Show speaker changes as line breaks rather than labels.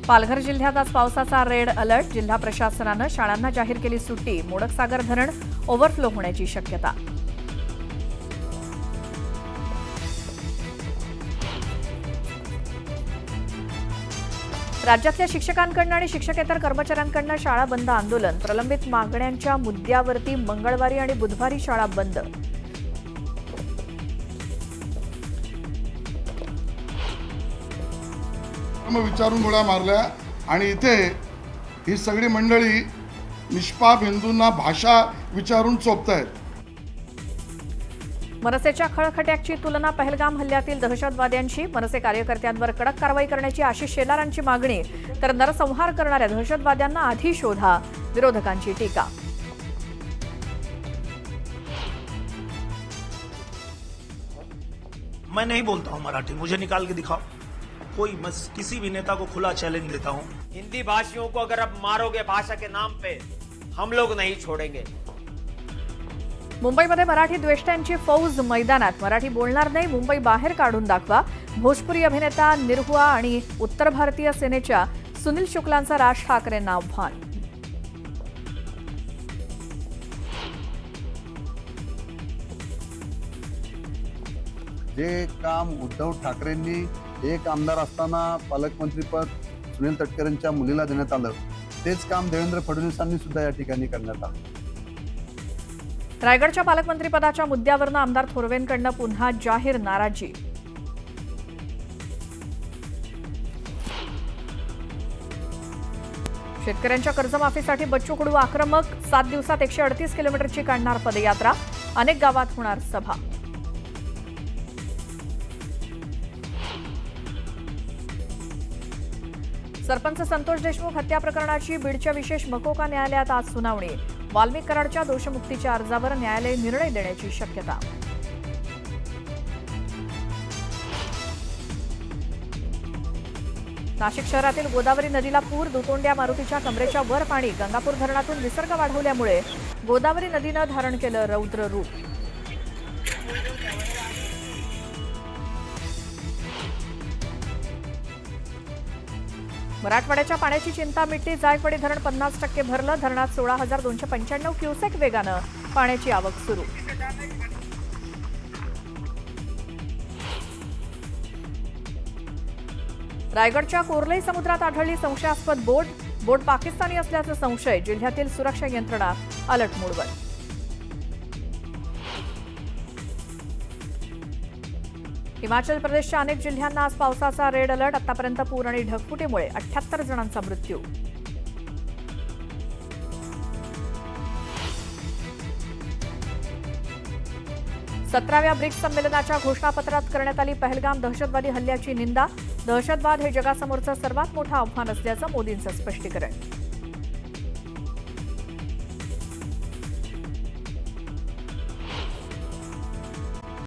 पालघर जिल्ह्यात आज पावसाचा रेड अलर्ट. जिल्हा प्रशासनानं शाळांना जाहीर केली सुट्टी. मोडकसागर धरण ओव्हरफ्लो होण्याची शक्यता. राज्यातल्या शिक्षकांकडून आणि शिक्षकेतर कर्मचाऱ्यांकडून शाळा बंद आंदोलन. प्रलंबित मागण्यांच्या मुद्द्यावरती मंगळवारी आणि बुधवारी शाळा बंद.
विचारून गोळ्या मारल्या आणि इथे ही सगळी मंडळी निष्पाप हिंदूंना भाषा विचारून चोपतायत.
मनसेच्या खळखट्याची तुलना पहलगाम हल्ल्यातील दहशतवाद्यांशी. मनसे कार्यकर्त्यांवर कडक कारवाई करण्याची आशिष शेलारांची मागणी. तर नरसंहार करणाऱ्या दहशतवाद्यांना आधी शोधा, विरोधकांची टीका.
मैं नहीं बोलता हूं मराठी, मुझे निकाल के दिखाओ कोई. मैं किसी भी नेता को खुला चैलेंज देता हूं.
हिंदी भाषियों को अगर अब मारोगे भाषा के नाम पे, हम लोग नहीं छोड़ेंगे.
मुंबईमध्ये मराठी द्वेष्ट्यांची फौज मैदानात. मराठी बोलणार नाही, मुंबई बाहेर काढून दाखवा. भोजपुरी अभिनेता निरहुआ आणि उत्तर भारतीय सेनेच्या सुनील शुक्लांचं राज ठाकरेंना आव्हान.
जे काम उद्धव ठाकरेंनी एक आमदार असताना पालकमंत्रीपद सुनील तटकरेंच्या मुलीला देण्यात आलं, तेच काम देवेंद्र फडणवीसांनी सुद्धा या ठिकाणी करण्यात आलं.
रायगडच्या पालकमंत्रीपदाच्या मुद्द्यावरून आमदार थोरवेंकडनं पुन्हा जाहीर नाराजी. शेतकऱ्यांच्या कर्जमाफीसाठी बच्चू कडू आक्रमक. 7 दिवसात 138 किलोमीटरची काढणार पदयात्रा. अनेक गावात होणार सभा. सरपंच संतोष देशमुख हत्या प्रकरणाची बीडच्या विशेष मकोका न्यायालयात आज सुनावणी. वाल्मिक कराडच्या दोषमुक्तीच्या अर्जावर न्यायालय निर्णय देण्याची शक्यता. नाशिक शहरातील गोदावरी नदीला पूर. दुतोंड्या मारुतीच्या कमरेच्या वर पाणी. गंगापूर धरणातून विसर्ग वाढवल्यामुळे गोदावरी नदीनं धारण केलं रौद्र रूप. मराठवाड्याच्या पाण्याची चिंता मिटली. जायकवाडी धरण 50% भरलं. धरणात 16,295 क्युसेक वेगानं पाण्याची आवक सुरू. रायगडच्या कोर्लई समुद्रात आढळली संशयास्पद बोट. बोट पाकिस्तानी असल्याचा संशय. जिल्ह्यातील सुरक्षा यंत्रणा अलर्ट मोडवर. हिमाचल प्रदेशच्या अनेक जिल्ह्यांना आज पावसाचा रेड अलर्ट. आतापर्यंत पूर आणि ढगफुटीमुळे 78 जणांचा मृत्यू. सतराव्या ब्रिक्स संमेलनाच्या घोषणापत्रात करण्यात आली पहलगाम दहशतवादी हल्ल्याची निंदा. दहशतवाद हे जगासमोरचं सर्वात मोठं आव्हान असल्याचं मोदींचं स्पष्टीकरण.